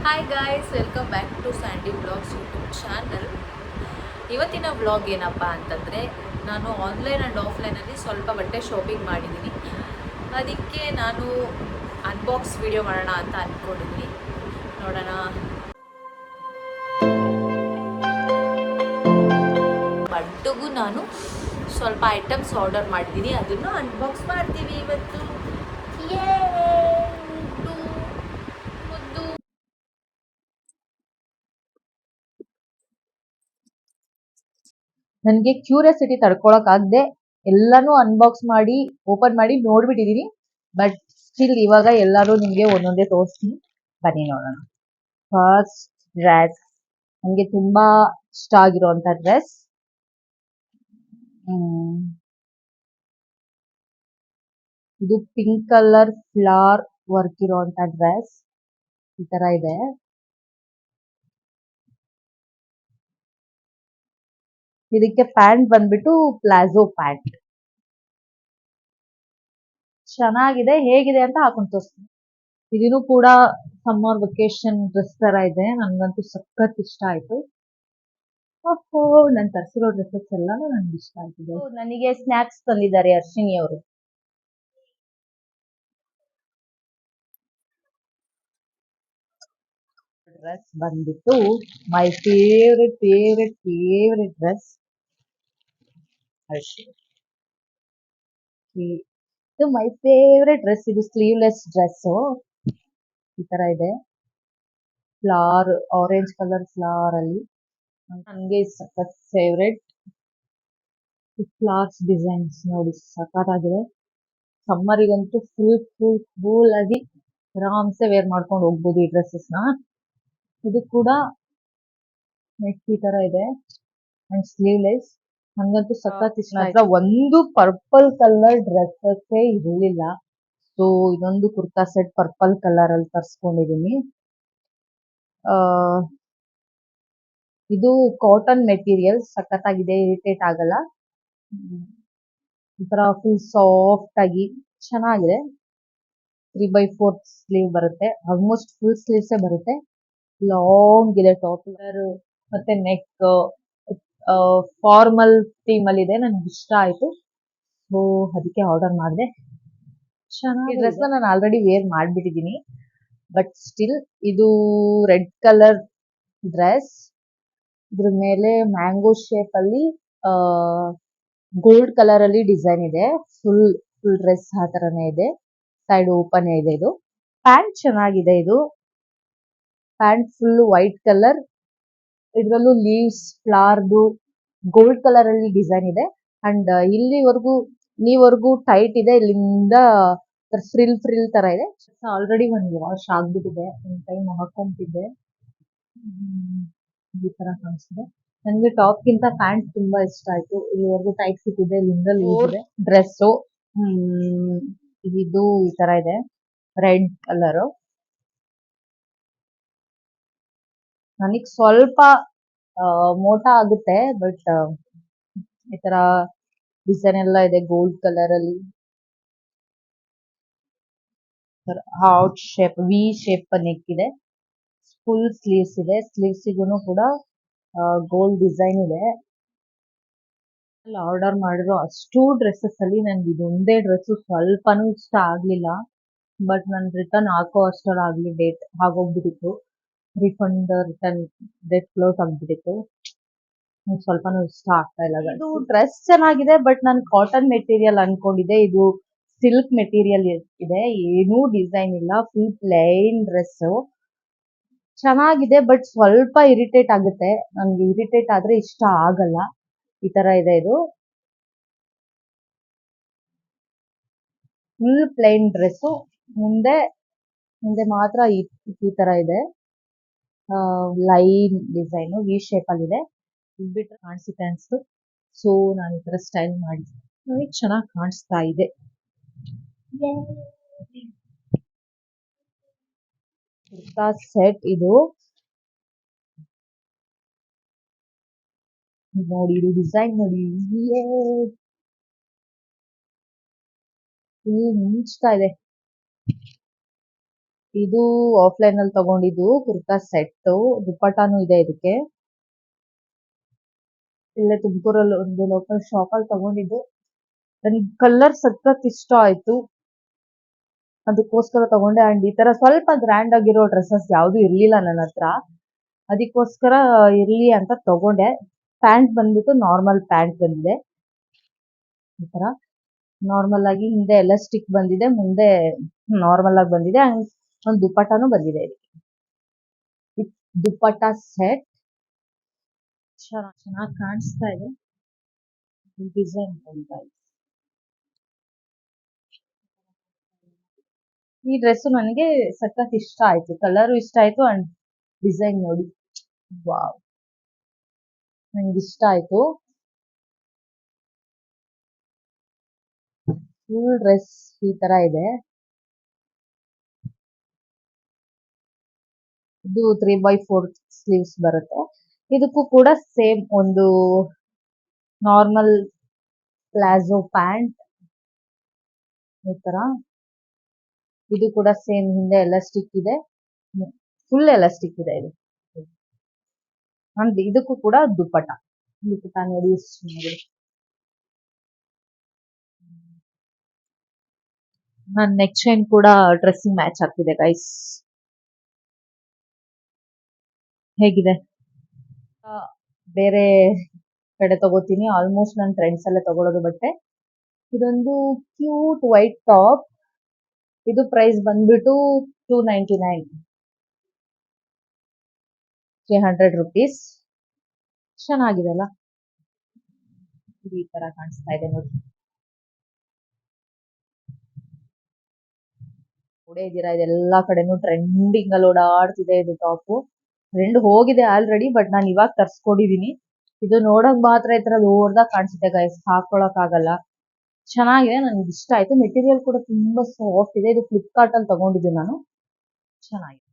Hi guys, welcome back to Sandy blogs YouTube channel. ಇವತ್ತಿನ vlog ಏನಪ್ಪ ಅಂತಂದರೆ, ನಾನು ಆನ್ಲೈನ್ ಆ್ಯಂಡ್ ಆಫ್ಲೈನಲ್ಲಿ ಸ್ವಲ್ಪ ಬಟ್ಟೆ ಶಾಪಿಂಗ್ ಮಾಡಿದ್ದೀನಿ. ಅದಕ್ಕೆ ನಾನು ಅನ್ಬಾಕ್ಸ್ ವಿಡಿಯೋ ಮಾಡೋಣ ಅಂತ ಅಂದ್ಕೊಂಡಿದ್ದೀನಿ. ನೋಡೋಣ. ಬಟ್ಟೆಗೂ ನಾನು ಸ್ವಲ್ಪ ಐಟಮ್ಸ್ ಆರ್ಡರ್ ಮಾಡಿದ್ದೀನಿ, ಅದನ್ನು ಅನ್ಬಾಕ್ಸ್ ಮಾಡ್ತೀವಿ ಇವತ್ತು. ನನಗೆ ಕ್ಯೂರಿಯಾಸಿಟಿ ತಡ್ಕೊಳಕ್ಕಾಗದೆ ಎಲ್ಲಾನು ಅನ್ಬಾಕ್ಸ್ ಮಾಡಿ ಓಪನ್ ಮಾಡಿ ನೋಡ್ಬಿಟ್ಟಿದೀನಿ. ಬಟ್ ಸ್ಟಿಲ್ ಇವಾಗ ಎಲ್ಲಾರು ನಿಮ್ಗೆ ಒಂದೊಂದೇ ತೋರಿಸ್ತೀನಿ, ಬನ್ನಿ ನೋಡೋಣ. ಫಸ್ಟ್ ಡ್ರೆಸ್, ನನಗೆ ತುಂಬಾ ಇಷ್ಟ ಆಗಿರುವಂತ ಡ್ರೆಸ್. ಇದು ಪಿಂಕ್ ಕಲರ್ ಫ್ಲವರ್ ವರ್ಕ್ ಇರುವಂತ ಡ್ರೆಸ್. ಈ ತರ ಇದೆ. ಇದಕ್ಕೆ ಪ್ಯಾಂಟ್ ಬಂದ್ಬಿಟ್ಟು ಪ್ಲಾಜೋ ಪ್ಯಾಂಟ್. ಚೆನ್ನಾಗಿದೆ, ಹೇಗಿದೆ ಅಂತ ಹಾಕೊಂಡು ತೋರಿಸ್ತೀನಿ. ಇದನ್ನು ಕೂಡ ಸಮ್ಮರ್ ವೆಕೇಶನ್ ಡ್ರೆಸ್ ತರ ಇದೆ. ನನ್ಗಂತೂ ಸಖತ್ ಇಷ್ಟ ಆಯ್ತು. ಓಹೋ, ನಾನು ತರಿಸಿರೋ ಡ್ರೆಸ್ಸಸ್ ಎಲ್ಲಾನು ನನ್ಗೆ ಇಷ್ಟ ಆಯ್ತಿದೆ. ನನಗೆ ಸ್ನಾಕ್ಸ್ ತಂದಿದ್ದಾರೆ ಅರ್ಶಿನಿ ಅವರು. ಡ್ರೆಸ್ ಬಂದ್ಬಿಟ್ಟು ಮೈ ಫೇವ್ರೆಟ್ ಡ್ರೆಸ್. ಇದು ಮೈ ಫೇವ್ರೆಟ್ ಡ್ರೆಸ್. ಇದು ಸ್ಲೀವ್ಲೆಸ್ ಡ್ರೆಸ್. ಈ ತರ ಇದೆ. ಫ್ಲವರ್, ಆರೆಂಜ್ ಕಲರ್ ಫ್ಲವರ್ ಅಲ್ಲಿ ನನಗೆ ಸಖತ್ ಫೇವ್ರೆಟ್. ಫ್ಲವರ್ಸ್ ಡಿಸೈನ್ಸ್ ನೋಡಿ ಸಖತ್ತಾಗಿದೆ. ಸಮ್ಮರಿಗಂತೂ ಫುಲ್ ಆಗಿ ಆರಾಮ್ಸೆ ವೇರ್ ಮಾಡ್ಕೊಂಡು ಹೋಗ್ಬೋದು ಈ ಡ್ರೆಸ್ಸಸ್ ನ. ಇದು ಕೂಡ ನೆಕ್ ಈ ತರ ಇದೆ ಅಂಡ್ ಸ್ಲೀವ್ಲೆಸ್. ನಂಗಂತೂ ಸಖತ್ ಇಷ್ಟ ಆಯ್ತು. ಒಂದು ಪರ್ಪಲ್ ಕಲರ್ ಡ್ರೆಸ್ಸಸ್ ಇರಲಿಲ್ಲ, ಸೊ ಇದೊಂದು ಕುರ್ತಾ ಸೆಟ್ ಪರ್ಪಲ್ ಕಲರ್ ಅಲ್ಲಿ ತರಿಸ್ಕೊಂಡಿದೀನಿ. ಇದು ಕಾಟನ್ ಮೆಟೀರಿಯಲ್, ಸಖತ್ತಾಗಿದೆ, ಇರಿಟೇಟ್ ಆಗಲ್ಲ. ಈ ತರ ಫುಲ್ ಸಾಫ್ಟ್ ಆಗಿ ಚೆನ್ನಾಗಿದೆ. 3/4 ಸ್ಲೀವ್ ಬರುತ್ತೆ, ಆಲ್ಮೋಸ್ಟ್ ಫುಲ್ ಸ್ಲೀವ್ಸೇ ಬರುತ್ತೆ. ಲಾಂಗ್ ಇದೆ ಟಾಪ್ ಮತ್ತೆ ನೆಕ್ ಫಾರ್ಮಲ್ ಥೀಮ್ ಅಲ್ಲಿ ಇದೆ. ನನ್ಗೆ ಇಷ್ಟ ಆಯ್ತು, ಸೊ ಅದಕ್ಕೆ ಆರ್ಡರ್ ಮಾಡಿದೆ. ಚೆನ್ನಾಗಿ ಡ್ರೆಸ್ ನಾನು ಆಲ್ರೆಡಿ ವೇರ್ ಮಾಡ್ಬಿಟ್ಟಿದೀನಿ, ಬಟ್ ಸ್ಟಿಲ್ ಇದು ರೆಡ್ ಕಲರ್ ಡ್ರೆಸ್. ಇದ್ರ ಮೇಲೆ ಮ್ಯಾಂಗೋ ಶೇಪ್ ಅಲ್ಲಿ ಗೋಲ್ಡ್ ಕಲರ್ ಅಲ್ಲಿ ಡಿಸೈನ್ ಇದೆ. ಫುಲ್ ಡ್ರೆಸ್ ಆ ತರನೇ ಇದೆ. ಸೈಡ್ ಓಪನ್ ಇದೆ. ಇದು ಪ್ಯಾಂಟ್ ಚೆನ್ನಾಗಿದೆ. ಇದು ಪ್ಯಾಂಟ್ ಫುಲ್ ವೈಟ್ ಕಲರ್, ಇದ್ರಲ್ಲೂ ಲೀವ್ಸ್ ಫ್ಲವರ್ದು ಗೋಲ್ಡ್ ಕಲರ್ ಅಲ್ಲಿ ಡಿಸೈನ್ ಇದೆ. ಅಂಡ್ ನೀವರೆಗೂ ಟೈಟ್ ಇದೆ. ಇಲ್ಲಿಂದ ಫ್ರಿಲ್ ತರ ಇದೆ. ಆಲ್ರೆಡಿ ಒಂದು ವಾಶ್ ಆಗ್ಬಿಟ್ಟಿದೆ, ಒಂದು ಟೈಮ್ ಹಾಕೊಂತಿದ್ದೆ. ಈ ತರ ಕಾಣಿಸ್ತಿದೆ. ನನಗೆ ಟಾಪ್ ಗಿಂತ ಪ್ಯಾಂಟ್ ತುಂಬಾ ಇಷ್ಟ ಆಯ್ತು. ಇಲ್ಲಿವರೆಗೂ ಟೈಟ್ ಫಿಟ್ ಇದೆ, ಇಲ್ಲಿಂದ ಲೂಸ್ ಇದೆ. ಡ್ರೆಸ್ಸು ಇದು ಈ ತರ ಇದೆ, ರೆಡ್ ಕಲರ್. ನನಗ್ ಸ್ವಲ್ಪ ಮೋಟ ಆಗುತ್ತೆ, ಬಟ್ ಈ ತರ ಡಿಸೈನ್ ಎಲ್ಲ ಇದೆ ಗೋಲ್ಡ್ ಕಲರ್ ಅಲ್ಲಿ. Heart shape, V shape neck ಇದೆ. ಫುಲ್ ಸ್ಲೀವ್ಸ್ ಇದೆ. ಸ್ಲೀವ್ಸಿಗೂ ಕೂಡ ಗೋಲ್ಡ್ ಡಿಸೈನ್ ಇದೆ. ಆರ್ಡರ್ ಮಾಡಿರೋ ಅಷ್ಟು ಡ್ರೆಸ್ಸಸ್ ಅಲ್ಲಿ ನನ್ಗೆ ಇದೊಂದೇ ಡ್ರೆಸ್ ಸ್ವಲ್ಪನೂ ಇಷ್ಟ ಆಗ್ಲಿಲ್ಲ. ಬಟ್ ನಾನು ರಿಟರ್ನ್ ಹಾಕೋ ಅಷ್ಟರಾಗ್ಲಿ ಡೇಟ್ ಆಗೋಗ್ಬಿಟ್ಟಿತ್ತು. ರಿಟರ್ನ್ ಡೇಟ್ ಕ್ಲೋಸ್ ಆಗ್ಬಿಟ್ಟಿತ್ತು. ಸ್ವಲ್ಪನೂ ಇಷ್ಟ ಆಗ್ತಾ ಇಲ್ಲ. ಇದು ಡ್ರೆಸ್ ಚೆನ್ನಾಗಿದೆ, ಬಟ್ ನಾನು ಕಾಟನ್ ಮೆಟೀರಿಯಲ್ ಅನ್ಕೊಂಡಿದ್ದೆ. ಇದು ಸಿಲ್ಕ್ ಮೆಟೀರಿಯಲ್ ಇದೆ, ಏನೂ ಡಿಸೈನ್ ಇಲ್ಲ. ಫುಲ್ ಪ್ಲೈನ್ ಡ್ರೆಸ್ ಚೆನ್ನಾಗಿದೆ, ಬಟ್ ಸ್ವಲ್ಪ ಇರಿಟೇಟ್ ಆಗುತ್ತೆ. ನನ್ಗೆ ಇರಿಟೇಟ್ ಆದ್ರೆ ಇಷ್ಟ ಆಗಲ್ಲ. ಈ ತರ ಇದೆ. ಇದು ಫುಲ್ ಪ್ಲೈನ್ ಡ್ರೆಸ್. ಮುಂದೆ ಮಾತ್ರ ಈ ತರ ಇದೆ, ಲೈನ್ ಡಿಸೈನ್ ವಿ ಶೇಪ್ ಅಲ್ಲಿ ಇದೆ. ಬಿಟ್ರೆ ಕಾಣಿಸುತ್ತೆ ಅನ್ಸ್ತು, ಸೊ ನಾನು ಈ ತರ ಸ್ಟೈಲ್ ಮಾಡಿ ನನಗೆ ಚೆನ್ನಾಗಿ ಕಾಣಿಸ್ತಾ ಇದೆ. ಕುರ್ತಾ ಸೆಟ್ ಇದು ನೋಡಿ. ಇದು ಡಿಸೈನ್ ನೋಡಿ, ಮಿಂಚ್ತಾ ಇದೆ. ಇದು ಆಫ್ಲೈನ್ ಅಲ್ಲಿ ತಗೊಂಡಿದ್ದು ಕುರ್ತಾ ಸೆಟ್. ದುಪ್ಪಟ್ಟಾನು ಇದೆ ಇದಕ್ಕೆ. ಇಲ್ಲೇ ತುಮಕೂರಲ್ಲಿ ಒಂದು ಲೋಕಲ್ ಶಾಪ್ ಅಲ್ಲಿ ತಗೊಂಡಿದ್ದು. ನನಗೆ ಕಲರ್ ಸಖತ್ ಇಷ್ಟ ಆಯ್ತು, ಅದಕ್ಕೋಸ್ಕರ ತಗೊಂಡೆ. ಅಂಡ್ ಈ ತರ ಸ್ವಲ್ಪ ಗ್ರ್ಯಾಂಡ್ ಆಗಿರೋ ಡ್ರೆಸ್ಸಸ್ ಯಾವ್ದು ಇರ್ಲಿಲ್ಲ ನನ್ನ ಹತ್ರ, ಅದಕ್ಕೋಸ್ಕರ ಇರ್ಲಿ ಅಂತ ತಗೊಂಡೆ. ಪ್ಯಾಂಟ್ ಬಂದ್ಬಿಟ್ಟು ನಾರ್ಮಲ್ ಪ್ಯಾಂಟ್ ಬಂದಿದೆ. ಈ ತರ ನಾರ್ಮಲ್ ಆಗಿ ಹಿಂದೆ ಎಲ್ಲ ಸ್ಟಿಕ್ ಬಂದಿದೆ, ಮುಂದೆ ನಾರ್ಮಲ್ ಆಗಿ ಬಂದಿದೆ. ಅಂಡ್ ಒಂದು ದುಪ್ಪಟ್ಟಾನು ಬಂದಿದೆ. ದುಪ್ಪಟ್ಟ ಸೆಟ್ ಚೆನ್ನಾಗಿ ಕಾಣಿಸ್ತಾ ಇದೆ. ಡಿಸೈನ್ ಈ ಡ್ರೆಸ್ ನನಗೆ ಸಖತ್ ಇಷ್ಟ ಆಯ್ತು, ಕಲರು ಇಷ್ಟ ಆಯ್ತು ಅಂಡ್ ಡಿಸೈನ್ ನೋಡಿ ವಾವ್, ನನಗೆ ಇಷ್ಟ ಆಯ್ತು. ಫುಲ್ ಡ್ರೆಸ್ ಈ ತರ ಇದೆ. ಇದು 3/4 ಸ್ಲೀವ್ಸ್ ಬರುತ್ತೆ. ಇದಕ್ಕೂ ಕೂಡ ಸೇಮ್ ಒಂದು ನಾರ್ಮಲ್ ಪ್ಲಾಜೋ ಪ್ಯಾಂಟ್ ಈ ತರ. ಇದು ಕೂಡ ಸೇಮ್ ಹಿಂದೆ ಎಲಾಸ್ಟಿಕ್ ಇದೆ, ಫುಲ್ ಎಲಾಸ್ಟಿಕ್ ಇದೆ ಇದು. ಅಂಡ್ ಇದಕ್ಕೂ ಕೂಡ ದುಪ್ಪಟ್ಟ ನೋಡಿ ಎಷ್ಟು ಚೆನ್ನಾಗಿದೆ. ನನ್ನ ನೆಕ್ ಚೈನ್ ಕೂಡ ಡ್ರೆಸ್ಸಿಂಗ್ ಮ್ಯಾಚ್ ಆಗ್ತಿದೆ ಗೈಸ್. ಹೇಗಿದೆ? ಬೇರೆ ಕಡೆ ತಗೋತೀನಿ, ಆಲ್ಮೋಸ್ಟ್ ನನ್ನ ಫ್ರೆಂಡ್ಸ್ ಅಲ್ಲೇ ತಗೊಳ್ಳೋದು ಬಟ್ಟೆ. ಇದೊಂದು ಕ್ಯೂಟ್ ವೈಟ್ ಟಾಪ್. ಇದು ಪ್ರೈಸ್ ಬಂದ್ಬಿಟ್ಟು 299, 300 rupees. ಚೆನ್ನಾಗಿದೆ ಅಲ್ಲ, ಈ ತರ ಕಾಣಿಸ್ತಾ ಇದೆ ನೋಡಿ. ನೋಡೇ ಇದ್ದೀರಾ, ಇದೆಲ್ಲಾ ಕಡೆನೂ ಟ್ರೆಂಡಿಂಗ್ ಅಲ್ಲಿ ಓಡಾಡ್ತಿದೆ ಇದು ಟಾಪು. ಟ್ರೆಂಡ್ ಹೋಗಿದೆ ಆಲ್ರೆಡಿ, ಬಟ್ ನಾನು ಇವಾಗ ತರ್ಸ್ಕೊಂಡಿದೀನಿ. ಇದು ನೋಡಕ್ ಮಾತ್ರ ಈ ತರ ದೊಡ್ಡದಾಗಿ ಕಾಣಿಸುತ್ತೆ ಗೈಸ್, ಹಾಕೊಳಕ್ ಆಗಲ್ಲ. ಚೆನ್ನಾಗಿದೆ, ನನ್ಗೆ ಇಷ್ಟ ಆಯ್ತು. ಮೆಟೀರಿಯಲ್ ಕೂಡ ತುಂಬಾ ಸಾಫ್ಟ್ ಇದೆ. ಇದು ಫ್ಲಿಪ್ಕಾರ್ಟ್ ಅಲ್ಲಿ ತಗೊಂಡಿದ್ದು ನಾನು. ಚೆನ್ನಾಗಿದೆ.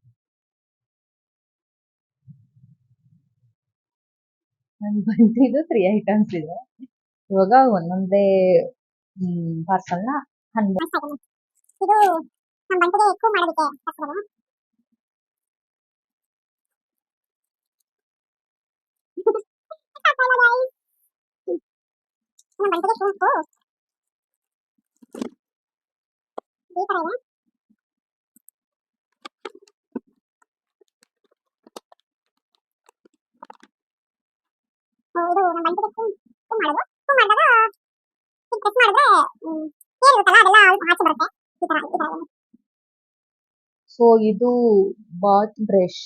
ನನ್ ಬಂದಿದ್ದು 3 ಐಟಮ್ಸ್ ಇದೆ. ಇವಾಗ ಒಂದೊಂದೇ ಪಾರ್ಸಲ್ನ ಇದು ನಮ್ಮ ಬಂಟಿಗೆ ఎక్కువ ಮಾಡೋದಕ್ಕೆ ಕಷ್ಟಗಳು. ನಮ್ಮ ಬಂಟಿಗೆ ಕೂತು ಈ ತರ ಇದೆ. ಇದು ನಮ್ಮ ಬಂಟಿಗೆ ಕೂತು ಮಾಡೋದು. ಮಾಡಿದಾಗ ಈಗ ಪ್ರೆಸ್ ಮಾಡಿದ್ರೆ ಏನಿರುತ್ತಲ್ಲ ಅದೆಲ್ಲ ಆಚೆ ಬರುತ್ತೆ. ಈ ತರ ಸೊ ಇದು ಬಾತ್ ಬ್ರಷ್.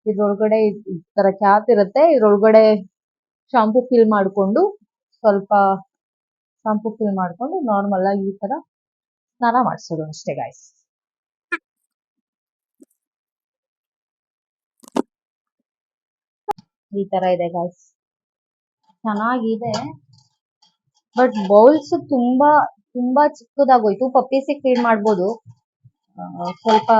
ಇದ್ರೊಳಗಡೆ ಈ ತರ ಕ್ಯಾಪ್ ಇರುತ್ತೆ. ಇದ್ರೊಳಗಡೆ ಶಾಂಪೂ ಫಿಲ್ ಮಾಡ್ಕೊಂಡು ನಾರ್ಮಲ್ ಆಗಿ ಈ ತರ ಸ್ನಾನ ಮಾಡಿಸೋದು ಅಷ್ಟೇ ಗಾಯ್ಸ್. ಈ ತರ ಇದೆ ಗಾಯ್ಸ್, ಚೆನ್ನಾಗಿದೆ. ಬಟ್ ಬೌಲ್ಸ್ ತುಂಬಾ ತುಂಬಾ ಚಿಕ್ಕದಾಗೋಯ್ತು. ಪಪ್ಪೀಸಿಗೆ ಫೀಡ್ ಮಾಡ್ಬೋದು. ಸ್ವಲ್ಪ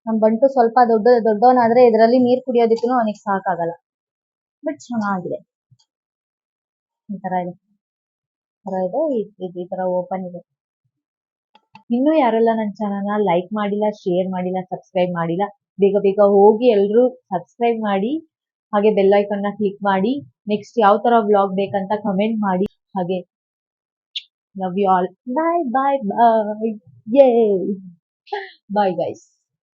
ನಮ್ ಬಂಟು ಸ್ವಲ್ಪ ದೊಡ್ಡವನಾದ್ರೆ ಇದರಲ್ಲಿ ನೀರ್ ಕುಡಿಯೋದಕ್ಕೂ ಅವನಿಗೆ ಸಾಕಾಗಲ್ಲ. ಬಟ್ ಚೆನ್ನಾಗಿದೆ. ಈ ತರ ಇದೆ, ಈ ತರ ಓಪನ್ ಇದೆ. ಇನ್ನೂ ಯಾರೆಲ್ಲ ನನ್ನ ಚಾನಲ್ನ ಲೈಕ್ ಮಾಡಿಲ್ಲ, ಶೇರ್ ಮಾಡಿಲ್ಲ, ಸಬ್ಸ್ಕ್ರೈಬ್ ಮಾಡಿಲ್ಲ, ಬೇಗ ಬೇಗ ಹೋಗಿ ಎಲ್ರು ಸಬ್ಸ್ಕ್ರೈಬ್ ಮಾಡಿ, ಹಾಗೆ ಬೆಲ್ ಐಕಾನ್ನ ಕ್ಲಿಕ್ ಮಾಡಿ. ನೆಕ್ಸ್ಟ್ ಯಾವ ತರ ವ್ಲಾಗ್ ಬೇಕಂತ ಕಮೆಂಟ್ ಮಾಡಿ. ಹಾಗೆ ಲವ್ ಯು ಆಲ್. ಬಾಯ್ ಬಾಯ್ ಬಾಯ್. ಯೇ ಬಾಯ್ ಗೈಸ್.